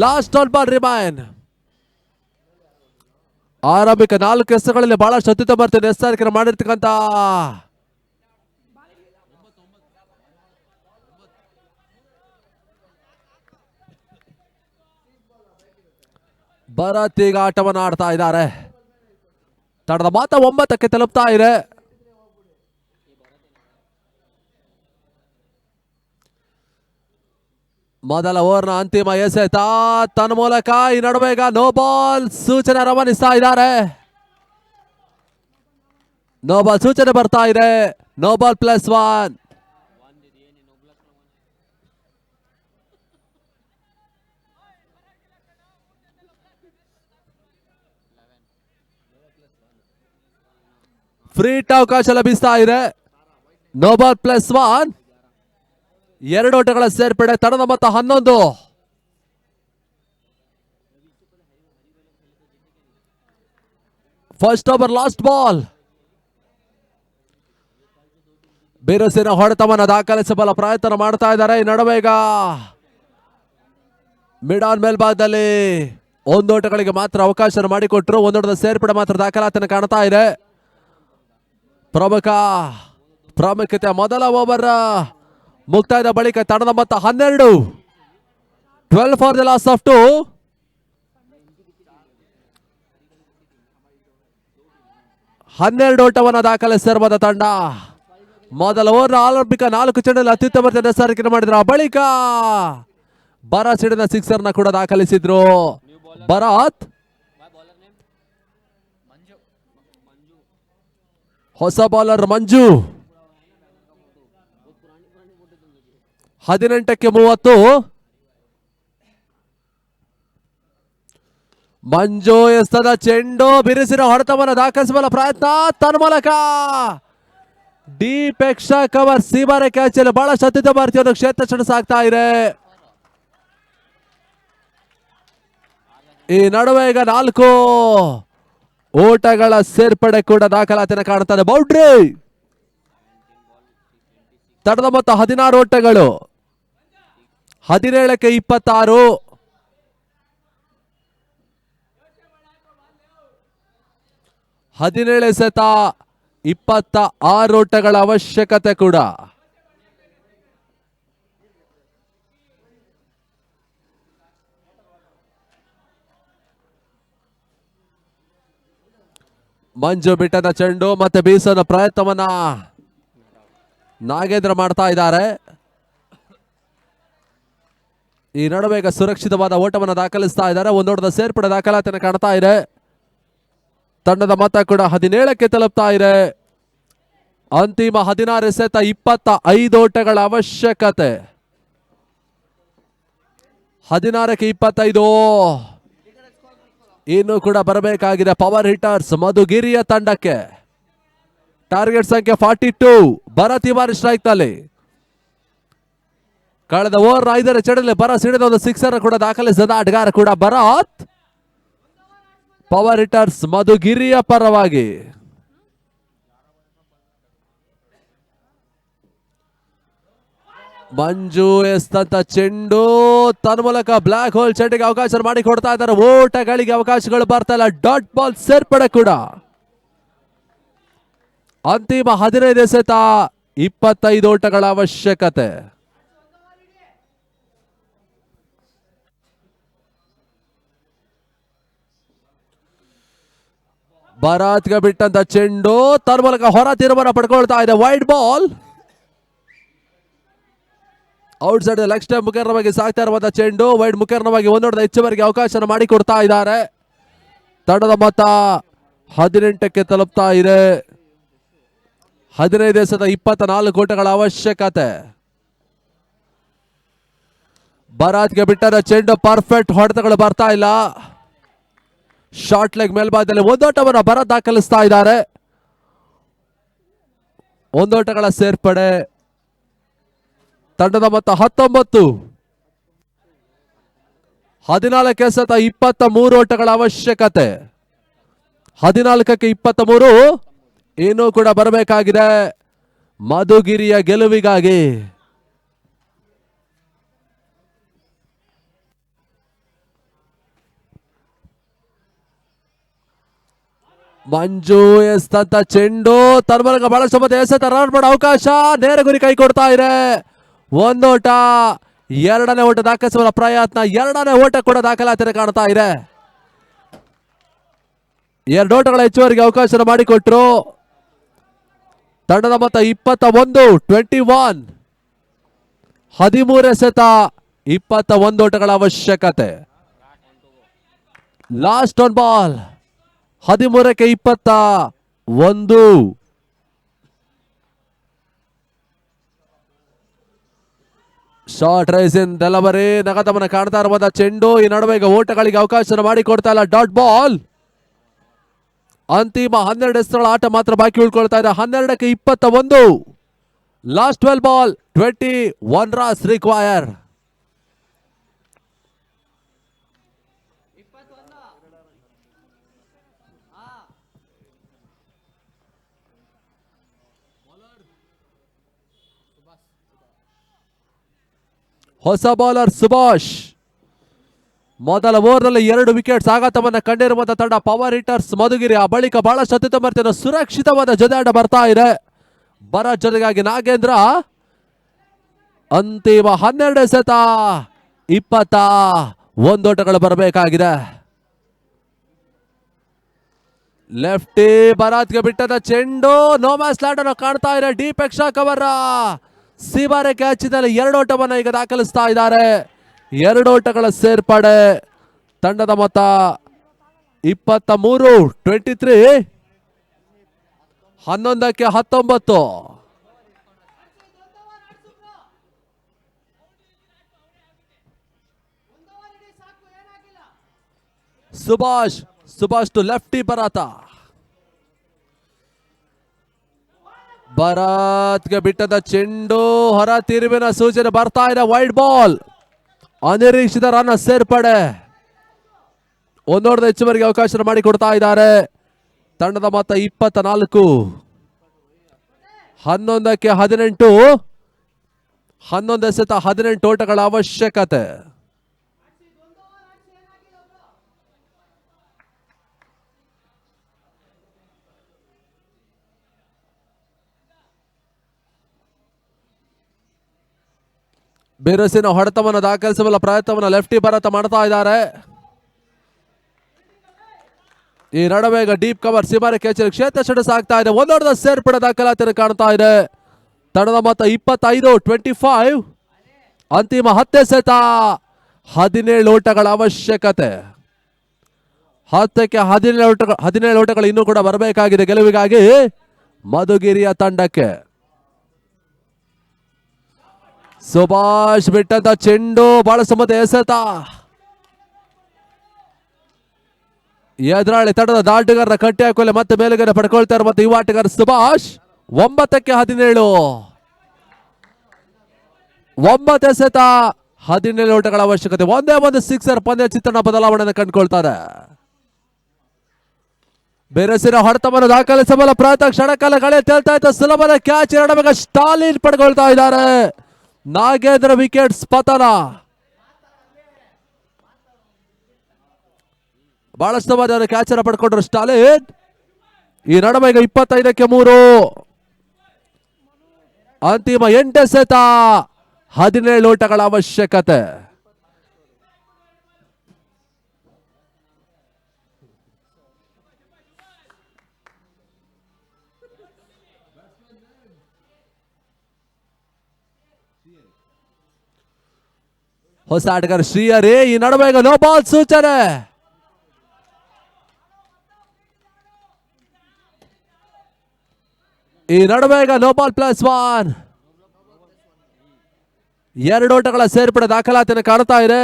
ಲಾಸ್ಟ್ ಆನ್ ಬಾಲ್ ರಿಮೈನ್. ಆರಂಭಿಕ 4 ಎಸೆತಗಳಲ್ಲಿ ಬಹಳಷ್ಟು ಅತ್ಯುತ್ತಮ ಎಚ್ಚರಿಕೆ ಮಾಡಿರ್ತಕ್ಕಂಥ ಭರತ್ ಈಗ ಆಟವನ್ನು ಆಡ್ತಾ ಇದ್ದಾರೆ. ತಂಡದ ಮೊತ್ತ 9ಕ್ಕೆ ತಲುಪ್ತಾ ಇದೆ. ಮೊದಲ ಓವರ್ನ ಅಂತಿಮ ಎಸೆತ ತನ್ನ ಮೂಲಕ ಈ ನಡುವೆ ಈಗ ನೋ ಬಾಲ್ ಸೂಚನೆ ರವಾನಿಸ್ತಾ ಇದ್ದಾರೆ. ನೋ ಬಾಲ್ ಸೂಚನೆ ಬರ್ತಾ ಇದೆ. No ball +1. ಫ್ರೀಟ್ ಅವಕಾಶ ಲಭಿಸ್ತಾ ಇದೆ. No ball +1. 2 ಓಟಗಳ ಸೇರ್ಪಡೆ. ತಂಡದ ಮೊತ್ತ 11. First over last ball. ಬಿರುಸಿನ ಹೊಡೆತವನ್ನು ದಾಖಲಿಸಬಲ್ಲ ಪ್ರಯತ್ನ ಮಾಡ್ತಾ ಇದ್ದಾರೆ. ಈ ನಡುವೆ ಈಗ ಮಿಡ್ ಆನ್ ಮೇಲ್ಭಾಗದಲ್ಲಿ 1 ಓಟಗಳಿಗೆ ಮಾತ್ರ ಅವಕಾಶ ಮಾಡಿಕೊಟ್ರು. 1 ಓಟದ ಸೇರ್ಪಡೆ ಮಾತ್ರ ದಾಖಲಾತಿಯನ್ನು ಕಾಣ್ತಾ ಇದೆ. ಪ್ರಾಮುಖ್ಯತೆ ಮೊದಲ ಓವರ್ ಮುಕ್ತಾಯದ ಬಳಿಕ ತಂಡದ ಮೊತ್ತ 12. 12 ಫಾರ್ ದ ಲಾಸ್ ಆಫ್ 2. ಹನ್ನೆರಡು ಓಟವನ್ನು ದಾಖಲಿಸಿರುವ ತಂಡ ಮೊದಲ ಓವರ್ ಆರಂಭಿಕ 4 ಚೆಂಡಲ್ಲಿ ಅತ್ಯುತ್ತಮ ಸಾರಿಕೆ ಮಾಡಿದ್ರು. ಆ ಬಳಿಕ ಭರತ್ ಸಿಡಿದ ಸಿಕ್ಸರ್ ನ ಕೂಡ ದಾಖಲಿಸಿದ್ರು. ಭರತ್ ಹೊಸ ಬೌಲರ್ ಮಂಜು 18ಕ್ಕೆ 30. ಮಂಜು ಎಸ್ತದ ಚೆಂಡು ಬಿರುಸಿನ ಹೊಡೆತವನ್ನು ದಾಖಲಿಸಬಲ್ಲ ಪ್ರಯತ್ನ. ತನ್ಮೂಲಕ ಡೀಪ್ ಎಕ್ಸ್ಟ್ರಾ ಕವರ್ ಸೀಬಾರೆ ಕ್ಯಾಚ್ ಅಲ್ಲಿ ಬಹಳ ಅತ್ಯುತ್ತಮ ಭಾರತೀಯರು ಕ್ಷೇತ್ರ ಚೆಂಡು ಸಾಗ್ತಾ ಇದೆ. ಈ ನಡುವೆ ಈಗ 4 ಓಟಗಳ ಸೇರ್ಪಡೆ ಕೂಡ ದಾಖಲಾತಿಯನ್ನು ಕಾಣ್ತಾರೆ. ಬೌಂಡ್ರಿ. ತಂಡದ ಮೊತ್ತ 16 ಓಟಗಳು. 17ಕ್ಕೆ 26. 17 ಎಸೆತ 26 ಓಟಗಳ ಅವಶ್ಯಕತೆ ಕೂಡ. ಮಂಜು ಬಿಟ್ಟದ ಚೆಂಡು ಮತ್ತೆ ಬೀಸೋದ ಪ್ರಯತ್ನವನ್ನ ನಾಗೇಂದ್ರ ಮಾಡ್ತಾ ಇದ್ದಾರೆ. ಈ ನಡುವೆ ಈಗ ಸುರಕ್ಷಿತವಾದ ಓಟವನ್ನು ದಾಖಲಿಸ್ತಾ ಇದ್ದಾರೆ. 1 ಓಟದ ಸೇರ್ಪಡೆ ದಾಖಲಾತಿಯನ್ನು ಕಾಣ್ತಾ ಇದೆ. ತಂಡದ ಮೊತ್ತ ಕೂಡ 17ಕ್ಕೆ ತಲುಪ್ತಾ ಇದೆ. ಅಂತಿಮ 16 ಎಸೆತ 25 ಓಟಗಳ ಅವಶ್ಯಕತೆ. 16ಕ್ಕೆ 25 ಇನ್ನು ಕೂಡ ಬರಬೇಕಾಗಿದೆ. ಪವರ್ ಹಿಟರ್ಸ್ ಮಧುಗಿರಿಯ ತಂಡಕ್ಕೆ ಟಾರ್ಗೆಟ್ ಸಂಖ್ಯೆ 42. ಭರತ್ ಈ ಬಾರಿ ಸ್ಟ್ರೈಕ್ ನಲ್ಲಿ. ಕಳೆದ ಓವರ್ 5ರ ಚೆಂಡಲ್ಲಿ ಭರತ್ ಸಿಡಿದ ಒಂದು ಸಿಕ್ಸರ್ ಕೂಡ ದಾಖಲಿಸಿದ ಆಟಗಾರ ಕೂಡ ಭರತ್. ಪವರ್ ಹಿಟರ್ಸ್ ಮಧುಗಿರಿಯ ಪರವಾಗಿ. ಮಂಜು ಎಸ್ತಂತ ಚೆಂಡು ತನ್ಮೂಲಕ ಬ್ಲಾಕ್ ಹೋಲ್ ಚೆಂಡಿಗೆ ಅವಕಾಶ ಮಾಡಿ ಕೊಡ್ತಾ ಇದ್ದಾರೆ. ಓಟಗಳಿಗೆ ಅವಕಾಶಗಳು ಬರ್ತಾ ಇಲ್ಲ. ಡಾಟ್ ಬಾಲ್ ಸೇರ್ಪಡೆ ಕೂಡ. ಅಂತಿಮ 15 ಎಸೆತ 25 ಓಟಗಳ ಅವಶ್ಯಕತೆ. ಭರತ್ಗೆ ಬಿಟ್ಟಂತ ಚೆಂಡು ತನ್ಮೂಲಕ ಹೊರ ತಿರುವನ್ನು ಪಡ್ಕೊಳ್ತಾ ಇದೆ. Wide ball. Outside leg stump ಮುಖೇನವಾಗಿ ಸಾಗ್ತಾ ಇರುವಂತಹ ಚೆಂಡು ವೈಡ್ ಮುಖೇನವಾಗಿ 1 ಓಟದ ಹೆಚ್ಚುವರಿಗೆ ಅವಕಾಶ ಮಾಡಿಕೊಡ್ತಾ ಇದ್ದಾರೆ. ತಂಡದ ಮೊತ್ತ 18ಕ್ಕೆ ತಲುಪ್ತಾ ಇದೆ. 15 ಎಸೆತ 24 ಓಟಗಳ ಅವಶ್ಯಕತೆ. ಭರತ್ಗೆ ಬಿಟ್ಟದ ಚೆಂಡು ಪರ್ಫೆಕ್ಟ್ ಹೊಡೆತಗಳು ಬರ್ತಾ ಇಲ್ಲ. ಶಾರ್ಟ್ ಲೆಗ್ ಮೇಲ್ಭಾಗದಲ್ಲಿ 1 ಓಟವನ್ನು ಭರತ್ ದಾಖಲಿಸ್ತಾ ಇದ್ದಾರೆ. 1 ಓಟಗಳ ಸೇರ್ಪಡೆ. ತಂಡದ ಮೊತ್ತ 19. 14 ಎಸೆತ 23 ಓಟಗಳ ಅವಶ್ಯಕತೆ. 14ಕ್ಕೆ 23 ಇನ್ನೂ ಕೂಡ ಬರಬೇಕಾಗಿದೆ ಮಧುಗಿರಿಯ ಗೆಲುವಿಗಾಗಿ. ಮಂಜು ಎಸ್ತಂತ ಚೆಂಡು ತನ್ಮೂಲಕ ಬಹಳಷ್ಟು ಮತ್ತೆ ಎಸೆತ ರನ್ ಮಾಡೋ ಅವಕಾಶ. ನೇರ ಗುರಿ ಕೈ ಕೊಡ್ತಾ ಇದೆ. 1 ಓಟ. 2ನೇ ಓಟ ದಾಖಲಿಸುವ ಪ್ರಯತ್ನ. 2ನೇ ಓಟ ಕೂಡ ದಾಖಲಾತಿಯನ್ನು ಕಾಣ್ತಾ ಇದೆ. 2 ಓಟಗಳ ಹೆಚ್ಚುವರಿಗೆ ಅವಕಾಶ ಮಾಡಿಕೊಟ್ರು. ತಂಡದ ಮೊತ್ತ 21. 21. 13 ಎಸೆತ 21 ಓಟಗಳ ಅವಶ್ಯಕತೆ. Last on ball. 13ಕ್ಕೆ 21. Short rising delivery. ನಗತಮನ ಕಾಣ್ತಾ ಇರುವಂತಹ ಚೆಂಡು. ಈ ನಡುವೆ ಈಗ ಓಟಗಳಿಗೆ ಅವಕಾಶ ಮಾಡಿಕೊಡ್ತಾ ಇಲ್ಲ. Dot ball. ಅಂತಿಮ 12 ಎಸೆತಗಳ ಆಟ ಮಾತ್ರ ಬಾಕಿ ಉಳ್ಕೊಳ್ತಾ ಇದೆ. 12ಕ್ಕೆ 21. Last 12 ball, 21 runs require. ಹೊಸ ಬೌಲರ್ ಸುಭಾಷ್. ಮೊದಲ ಓವರ್ನಲ್ಲಿ 2 ವಿಕೆಟ್ಸ್ ಆಘಾತವನ್ನ ಕಂಡಿರುವಂತಹ ತಂಡ ಪವರ್ ಹಿಟರ್ಸ್ ಮಧುಗಿರಿ. ಆ ಬಳಿಕ ಬಹಳಷ್ಟು ಅತ್ಯುತ್ತಮ ಸುರಕ್ಷಿತವಾದ ಜೊತೆಯಾಟ ಬರ್ತಾ ಇದೆ. ಬರ ಜೊತೆಗಾಗಿ ನಾಗೇಂದ್ರ. ಅಂತಿಮ 12 ಎಸೆತ, 21 ಓಟಗಳು ಬರಬೇಕಾಗಿದೆ. ಲೆಫ್ಟಿ ಭರತ್ಗೆ ಬಿಟ್ಟದ ಚೆಂಡು, ನೋ ಮ್ಯಾಚ್ ಲ್ಯಾಂಡ್ ಅನ್ನು ಕಾಣ್ತಾ ಇದೆ. ಡೀಪ್ ಎಕ್ಸ್ಟ್ರಾ ಕವರ್, ಸಿಬಾರೆ ಕ್ಯಾಚ್ ಇದ್ದಲ್ಲಿ 2 ಓಟವನ್ನು ಈಗ ದಾಖಲಿಸ್ತಾ ಇದ್ದಾರೆ. 2 ಓಟಗಳ ಸೇರ್ಪಡೆ. ತಂಡದ ಮೊತ್ತ 23-23. 11ಕ್ಕೆ 19. Subhash to lefty Bharat. ಭರತ್ಗೆ ಬಿಟ್ಟದ ಚೆಂಡು, ಹೊರ ತಿರುವಿನ ಸೂಚನೆ ಬರ್ತಾ ಇದೆ. ವೈಡ್ ಬಾಲ್, ಅನಿರೀಕ್ಷಿತ ರನ್ ಸೇರ್ಪಡೆ. 1 ಓವರ್ ಹೆಚ್ಚುವರಿಗೆ ಅವಕಾಶ ಮಾಡಿಕೊಡ್ತಾ ಇದ್ದಾರೆ. ತಂಡದ ಮೊತ್ತ 24. 11ಕ್ಕೆ 18. 11 ಎಸೆತ 18 ಓಟಗಳ ಅವಶ್ಯಕತೆ. ಬಿರುಸಿನ ಹೊಡೆತವನ್ನು ದಾಖಲಿಸಬಲ್ಲ ಪ್ರಯತ್ನವನ್ನು ಲೆಫ್ಟಿ ಭರತ ಮಾಡ್ತಾ ಇದ್ದಾರೆ. ಈ ನಡುವೆ ಈಗ ಡೀಪ್ ಕವರ್ ಸಿಬಾರೆ ಕ್ಯಾಚ್ ಕ್ಷೇತ್ರ ಸೆಡೆ ಸಾಗ್ತಾ ಇದೆ. 1 ಓವರ್ ಸೇರ್ಪಡೆ ದಾಖಲಾತಿಯನ್ನು ಕಾಣ್ತಾ ಇದೆ. ತಂಡದ ಮೊತ್ತ 25-25. ಅಂತಿಮ 10 ಎಸೆತ, 17 ಓಟಗಳ ಅವಶ್ಯಕತೆ. 10ಕ್ಕೆ 17 ಓಟಗಳು ಇನ್ನೂ ಕೂಡ ಬರಬೇಕಾಗಿದೆ ಗೆಲುವಿಗಾಗಿ ಮಧುಗಿರಿಯ ತಂಡಕ್ಕೆ. ಸುಭಾಷ್ ಬಿಟ್ಟಂತ ಚೆಂಡು, ಬಹಳ ಸಮದ ಎಸೆತ. ಎದುರಾಳಿ ತಂಡದ ದಾಟಗಾರರ ಕಟ್ಟಿ ಹಾಕಲು ಮತ್ತೆ ಮೇಲುಗಡೆ ಪಡ್ಕೊಳ್ತಾರೆ ಮತ್ತೆ ಯುವ ಆಟಗಾರ ಸುಭಾಷ್. 9ಕ್ಕೆ 17. 9 ಎಸೆತ, 17 ಓಟಗಳ ಅವಶ್ಯಕತೆ. ಒಂದೇ ಒಂದು ಸಿಕ್ಸರ್ ಪಂದ್ಯ ಚಿತ್ರಣ ಬದಲಾವಣೆಯನ್ನು ಕಂಡುಕೊಳ್ತಾರೆ. ಬೆರಸಿನ ಹೊಡೆತವನ್ನು ದಾಖಲಿಸಬಲ್ಲ ಪ್ರಯತ್ನ ಕ್ಷಣಕಾಲ ಗಳೇ ತೇಲ್ತಾ ಇದ್ದ ಸುಲಭದ ಕ್ಯಾಚ್. 2 ಬೇಗ ಸ್ಟಾಲಿನ್ ಪಡ್ಕೊಳ್ತಾ ಇದ್ದಾರೆ. ನಾಗೇಂದ್ರ ವಿಕೆಟ್ಸ್ ಪತನ. ಬಹಳಷ್ಟು ಮಂದಿ ಕ್ಯಾಚ್ ಅನ್ನು ಪಡ್ಕೊಂಡ್ರು ಸ್ಟಾಲಿನ್. ಈ ನಡುವೆ ಈಗ 25ಕ್ಕೆ 3. ಅಂತಿಮ 8 ಎಸೆತ, 17 ಓಟಗಳ ಅವಶ್ಯಕತೆ. ಹೊಸ ಆಟಗಾರ ಶ್ರೀಹರಿ. ಈ ನಡುವೆ ಈಗ ನೋ ಬಾಲ್ ಸೂಚನೆ. ಈ ನಡುವೆ ಈಗ ನೋ ಬಾಲ್ +1. 2 ಓಟಗಳ ಸೇರ್ಪಡೆ ದಾಖಲಾತಿಯನ್ನು ಕಾಣ್ತಾ ಇದೆ.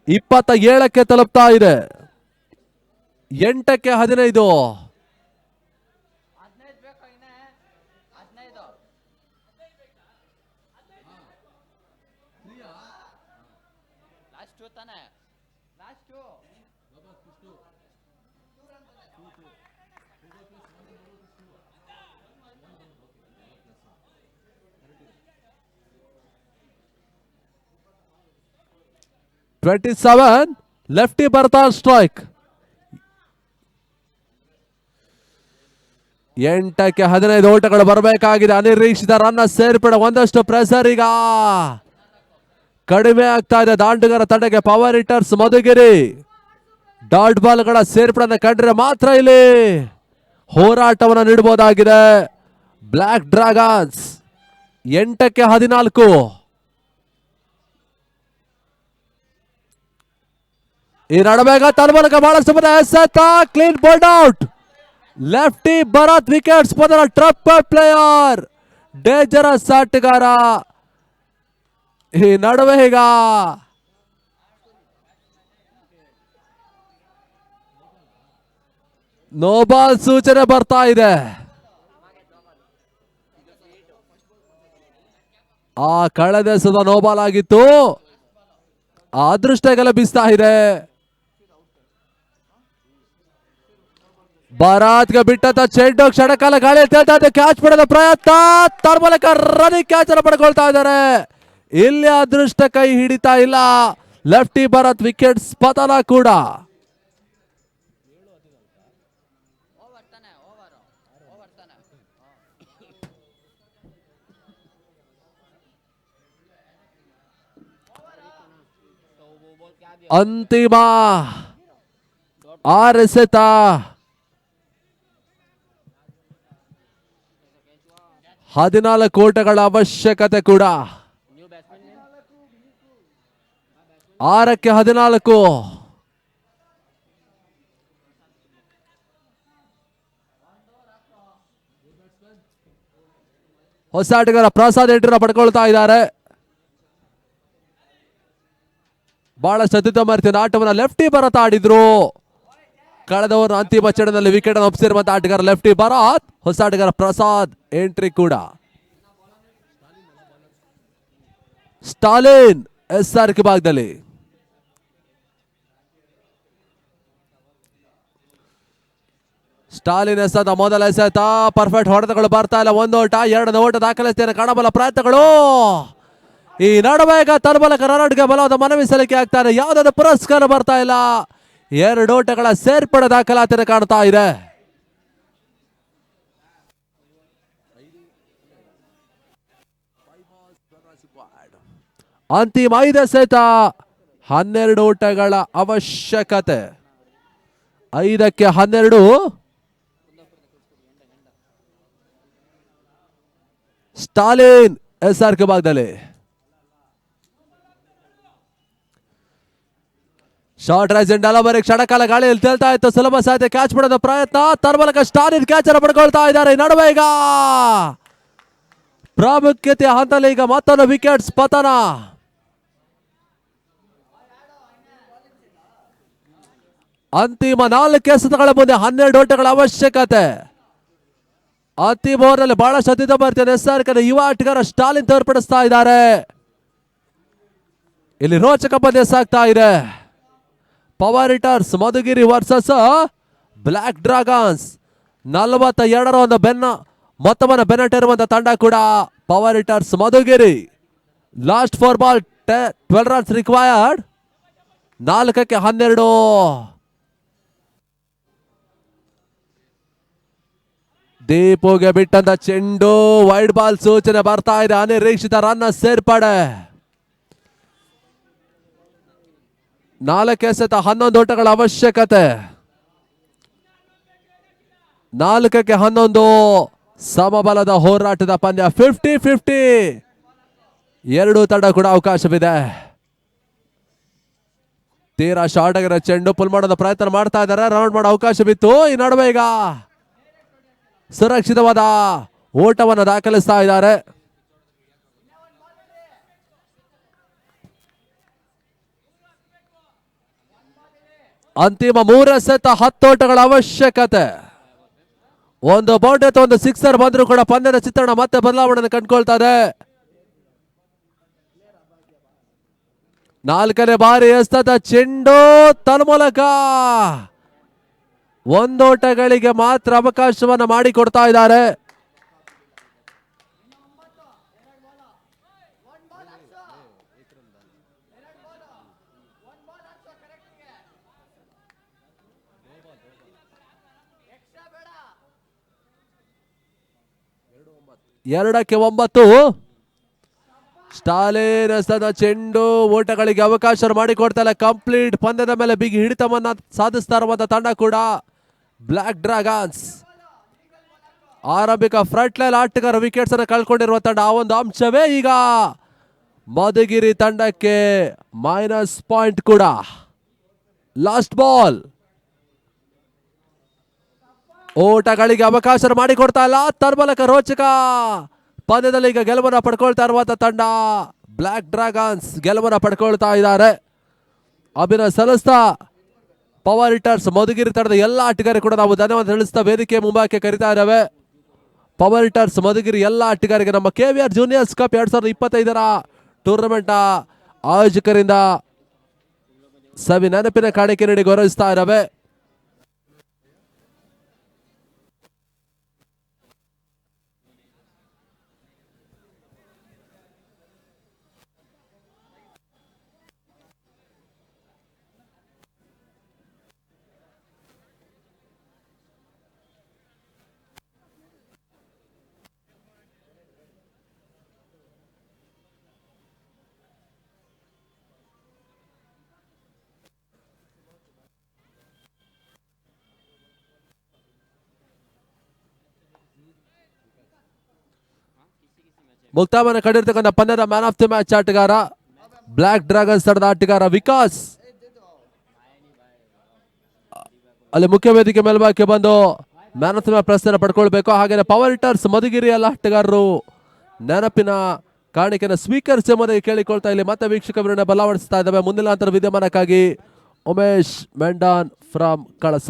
27ಕ್ಕೆ ತಲುಪ್ತಾ ಇದೆ. 8ಕ್ಕೆ 15. ಲೆಫ್ಟಿ ಬರ್ತಾ ಸ್ಟ್ರೈಕ್. 8ಕ್ಕೆ 15 ಓಟಗಳು ಬರಬೇಕಾಗಿದೆ. ಅನಿರೀಕ್ಷಿತ ರನ್ನ ಸೇರ್ಪಡೆ. ಒಂದಷ್ಟು ಪ್ರೆಸರ್ ಈಗ ಕಡಿಮೆ ಆಗ್ತಾ ಇದೆ ದಾಂಡುಗರ ತಂಡಕ್ಕೆ. ಪವರ್ ಹಿಟರ್ಸ್ ಮಧುಗಿರಿ ಡಾಟ್ ಬಾಲ್ಗಳ ಸೇರ್ಪಡೆ ಕಂಡ್ರೆ ಮಾತ್ರ ಇಲ್ಲಿ ಹೋರಾಟವನ್ನು ನೀಡಬಹುದಾಗಿದೆ. ಬ್ಲಾಕ್ ಡ್ರ್ಯಾಗನ್ಸ್ 8ಕ್ಕೆ 14. ಈ ನಡುವೆಗ ತನ್ಮೂಲಕ ಬಹಳಷ್ಟು ಎಸೆತ, clean bowled out. Lefty Bharat wickets ಮೊದಲ ಟ್ರಪ್ ಪ್ಲೇಯರ್, ಡೇಂಜರಸ್ ಆಟಗಾರ. ಈ ನಡುವೆ ಈಗ ನೋಬಾಲ್ ಸೂಚನೆ ಬರ್ತಾ ಇದೆ. ಆ ಕಳೆದ ಸದ ನೋಬಾಲ್ ಆಗಿತ್ತು. ಆ ಅದೃಷ್ಟ ಲಭಿಸ್ತಾ ಇದೆ. ಭಾರತ್ಗೆ ಬಿಟ್ಟಂತ ಚೆಂಡು ಕ್ಷಣಕಾಲ ಗಾಳಿ ತೇಳ್ತಾ ಕ್ಯಾಚ್ ಪಡೆದ ಪ್ರಯತ್ನ, ತನ್ಮೂಲಕ ರನ್ನಿಂಗ್ ಕ್ಯಾಚ್ ಅನ್ನು ಪಡ್ಕೊಳ್ತಾ ಇದ್ದಾರೆ. ಇಲ್ಲಿ ಅದೃಷ್ಟ ಕೈ ಹಿಡಿತಾ ಇಲ್ಲ. ಲೆಫ್ಟಿ ಭಾರತ್ ವಿಕೆಟ್ಸ್ ಪತನ ಕೂಡ. ಅಂತಿಮ 6 ಎಸೆತ. ಹದಿನಾಲ್ಕು ಓಟಗಳ ಅವಶ್ಯಕತೆ ಕೂಡ. 6ಕ್ಕೆ 14. ಹೊಸ ಆಟಗಾರ ಪ್ರಸಾದ್ ಎಂಟ್ರಿನ ಪಡ್ಕೊಳ್ತಾ ಇದ್ದಾರೆ. ಬಹಳಷ್ಟು ಅತ್ಯುತ್ತಮ ಆಟವನ್ನ ಲೆಫ್ಟಿ ಭಾರತ್ ಆಡಿದ್ರು. ಕಳೆದವರು ಅಂತಿಮ ಚರಣದಲ್ಲಿ ವಿಕೆಟ್ ಅನ್ನು ಒಪ್ಪಿಸಿರುವಂತಹ ಆಟಗಾರ ಲೆಫ್ಟಿ ಭಾರತ್. ಹೊಸ ಆಟಗಾರ ಪ್ರಸಾದ್ ಎಂಟ್ರಿ ಕೂಡ. ಸ್ಟಾಲಿನ್ SR ಕೆ ಭಾಗದಲ್ಲಿ. ಸ್ಟಾಲಿನ್ ಎಸೆದ ಮೊದಲ ಎಸೆತ ಪರ್ಫೆಕ್ಟ್ ಹೊಡೆತಗಳು ಬರ್ತಾ ಇಲ್ಲ. 1 ಓಟ 2 ಓಟ ದಾಖಲಿಸ್ತಾನೆ ಕಾಣಬಲ್ಲ ಪ್ರಯತ್ನಗಳು. ಈ ನಡುವೆ ಈಗ ತನ್ಮೂಲಕ ರನ್ಔಟ್ಗೆ ಬಲವಾದ ಮನವಿ ಸಲ್ಲಿಕೆ ಆಗ್ತಾರೆ. ಯಾವುದಾದ್ರು ಪುರಸ್ಕಾರ ಬರ್ತಾ ಇಲ್ಲ. 2 ಓಟಗಳ ಸೇರ್ಪಡೆ ದಾಖಲಾತಿಯನ್ನು ಕಾಣ್ತಾ ಇದೆ. ಅಂತಿಮ 5 ಎಸೆತ 12 ಓಟಗಳ ಅವಶ್ಯಕತೆ. 5ಕ್ಕೆ 12. ಸ್ಟಾಲಿನ್ SR ಕೆ ಭಾಗದಲ್ಲಿ. ಶಾರ್ಟ್ ರೈಸ್ ಅಂಡ್ ಅಲವರಿ ಕ್ಷಣಕಾಲ ಗಾಳಿಯಲ್ಲಿ ತೇಲ್ತಾ ಇತ್ತು. ಸುಲಭ ಸಾಧ್ಯ ಕ್ಯಾಚ್ ಪಡೆದ ಪ್ರಯತ್ನ, ತನ್ಮೂಲಕ ಸ್ಟಾಲಿನ್ ಕ್ಯಾಚ್ ಅನ್ನು ಪಡ್ಕೊಳ್ತಾ ಇದ್ದಾರೆ. ನಡುವೆ ಈಗ ಪ್ರಾಮುಖ್ಯತೆ ಹಂತದಲ್ಲಿ ಈಗ ಮತ್ತೊಂದು ವಿಕೆಟ್ಸ್ ಪತನ. ಅಂತಿಮ 4 ಎಸೆತಗಳ ಮುಂದೆ 12 ಓಟಗಳ ಅವಶ್ಯಕತೆ. ಅಂತಿಮ ಓವರ್ನಲ್ಲಿ ಬಹಳಷ್ಟು ಅತ್ಯುತ್ತಮ ಬರ್ತಿದೆ. SR ಕೆ ಯುವ ಆಟಗಾರ ಸ್ಟಾಲಿನ್ ತೋರ್ಪಡಿಸ್ತಾ ಇದ್ದಾರೆ. ಇಲ್ಲಿ ರೋಚಕ ಪಂದ್ಯ ಸಾಗ್ತಾ ಇದೆ. Power Hitters Madhugiri versus Black Dragons. 42ರ ಒಂದು ಮೊತ್ತವನ್ನು ಬೆನ್ನಟ್ಟಿರುವಂತಹ ತಂಡ ಕೂಡ Power Hitters Madhugiri. Last 4 ball 12 runs required. 4ಕ್ಕೆ 12. ದೀಪುಗೆ ಬಿಟ್ಟಂತ ಚೆಂಡು ವೈಡ್ ಬಾಲ್ ಸೂಚನೆ ಬರ್ತಾ ಇದೆ. ಅನಿರೀಕ್ಷಿತ ರನ್ ಸೇರ್ಪಡೆ. 4 ಎಸೆತ 11 ಓಟಗಳ ಅವಶ್ಯಕತೆ. 4ಕ್ಕೆ 11 ಸಮಬಲದ ಹೋರಾಟದ ಪಂದ್ಯ. 50-50. 2 ತಂಡ ಕೂಡ ಅವಕಾಶವಿದೆ. ತೀರಾ ಶಾರ್ಟ್ ಆಗಿರೋ ಚೆಂಡು ಪುಲ್ ಮಾಡೋದ ಪ್ರಯತ್ನ ಮಾಡ್ತಾ ಇದ್ದಾರೆ. ರೌಂಡ್ ಮಾಡೋ ಅವಕಾಶವಿತ್ತು. ಈ ನಡುವೆ ಈಗ ಸುರಕ್ಷಿತವಾದ ಓಟವನ್ನು ದಾಖಲಿಸ್ತಾ ಇದ್ದಾರೆ. ಅಂತಿಮ 3 ಎಸೆತ 10 ಓಟಗಳ ಅವಶ್ಯಕತೆ. 1 ಬೌಂಡ್ರಿ ಅಥವಾ 1 ಸಿಕ್ಸರ್ ಬಂದರೂ ಕೂಡ ಪಂದ್ಯದ ಚಿತ್ರಣ ಮತ್ತೆ ಬದಲಾವಣೆ ಕಂಡುಕೊಳ್ತಾ ಇದೆ. 4ನೇ ಬಾರಿ ಎಸೆದ ಚೆಂಡು ತನ್ಮೂಲಕ 1 ಓಟಗಳಿಗೆ ಮಾತ್ರ ಅವಕಾಶವನ್ನು ಮಾಡಿಕೊಡ್ತಾ ಇದ್ದಾರೆ. ಎರಡಕ್ಕೆ 9. ಸ್ಟಾಲಿನ್ ಎಸೆದ ಚೆಂಡು ಓಟಗಳಿಗೆ ಅವಕಾಶ ಮಾಡಿಕೊಡ್ತಾ ಇಲ್ಲ. ಕಂಪ್ಲೀಟ್ ಪಂದ್ಯದ ಮೇಲೆ ಬಿಗಿ ಹಿಡಿತವನ್ನ ಸಾಧಿಸ್ತಾ ಇರುವಂತಹ ತಂಡ ಕೂಡ ಬ್ಲಾಕ್ ಡ್ರಾಗನ್ಸ್. ಆರಂಭಿಕ ಫ್ರಂಟ್ ಲೈನ್ ಆಟಗಾರ ವಿಕೆಟ್ಸ್ ಅನ್ನು ಕಳ್ಕೊಂಡಿರುವ ತಂಡ. ಆ ಒಂದು ಅಂಶವೇ ಈಗ ಮಧುಗಿರಿ ತಂಡಕ್ಕೆ ಮೈನಸ್ ಪಾಯಿಂಟ್ ಕೂಡ. ಲಾಸ್ಟ್ ಬಾಲ್ ಓಟಗಳಿಗೆ ಅವಕಾಶ ಮಾಡಿಕೊಡ್ತಾ ಇಲ್ಲ. ತನ್ಮೂಲಕ ರೋಚಕ ಪಂದ್ಯದಲ್ಲಿ ಈಗ ಗೆಲುವನ್ನು ಪಡ್ಕೊಳ್ತಾ ಇರುವಂತಹ ತಂಡ ಬ್ಲಾಕ್ ಡ್ರಾಗನ್ಸ್ ಗೆಲುವನ್ನು ಪಡ್ಕೊಳ್ತಾ ಇದ್ದಾರೆ. ಅಭಿನಂದನೆ ಸಲ್ಲಿಸ್ತಾ ಪವರ್ ಹಿಟ್ಟರ್ಸ್ ಮಧುಗಿರಿ ತಂಡದ ಎಲ್ಲ ಆಟಗಾರರು ಕೂಡ ನಾವು ಧನ್ಯವಾದ ತಿಳಿಸ್ತಾ ವೇದಿಕೆ ಮುಂಭಾಗಕ್ಕೆ ಕರಿತಾ ಇದ್ದಾವೆ. ಪವರ್ ಹಿಟ್ಟರ್ಸ್ ಮಧುಗಿರಿ ಎಲ್ಲ ಆಟಗಾರರಿಗೆ ನಮ್ಮ KVR ಜೂನಿಯರ್ಸ್ ಕಪ್ 2025 ಟೂರ್ನಮೆಂಟ್ ಆಯೋಜಕರಿಂದ ಸವಿ ನೆನಪಿನ ಕಾಣಿಕೆ ನೀಡಿ ಗೌರವಿಸ್ತಾ ಇದ್ದಾವೆ. ಮುಕ್ತಾಯವನ್ನು ಕಂಡಿರ್ತಕ್ಕಂಥ ಪಂದ್ಯದ ಮ್ಯಾನ್ ಆಫ್ ದಿ ಮ್ಯಾಚ್ ಆಟಗಾರ ಬ್ಲಾಕ್ ಡ್ರ್ಯಾಗನ್ಸ್ ತಂಡದ ಆಟಗಾರ ವಿಕಾಸ್ ಅಲ್ಲಿ ಮುಖ್ಯ ವೇದಿಕೆ ಮೇಲ್ಭಾಗಕ್ಕೆ ಬಂದು ಮ್ಯಾನ್ ಆಫ್ ದಿ ಮ್ಯಾಚ್ ಪ್ರಶಸ್ತಿಯನ್ನು ಪಡ್ಕೊಳ್ಬೇಕು. ಹಾಗೆ ಪವರ್ ಹಿಟ್ಟರ್ಸ್ ಮಧುಗಿರಿ ಎಲ್ಲ ಆಟಗಾರರು ನೆನಪಿನ ಕಾಣಿಕೆಯನ್ನು ಸ್ವೀಕರಿಸಿ ಎಂಬುದಾಗಿ ಕೇಳಿಕೊಳ್ತಾ ಇಲ್ಲಿ ಮತ್ತೆ ವೀಕ್ಷಕರನ್ನ ಬಲವಡಿಸ್ತಾ ಇದ್ದಾವೆ. ಮುಂದಿನ ಅಂತರ ವಿದ್ಯಮಾನಕ್ಕಾಗಿ ಉಮೇಶ್ ಮೆಂಡಾನ್ ಫ್ರಮ್ ಕಳಸ.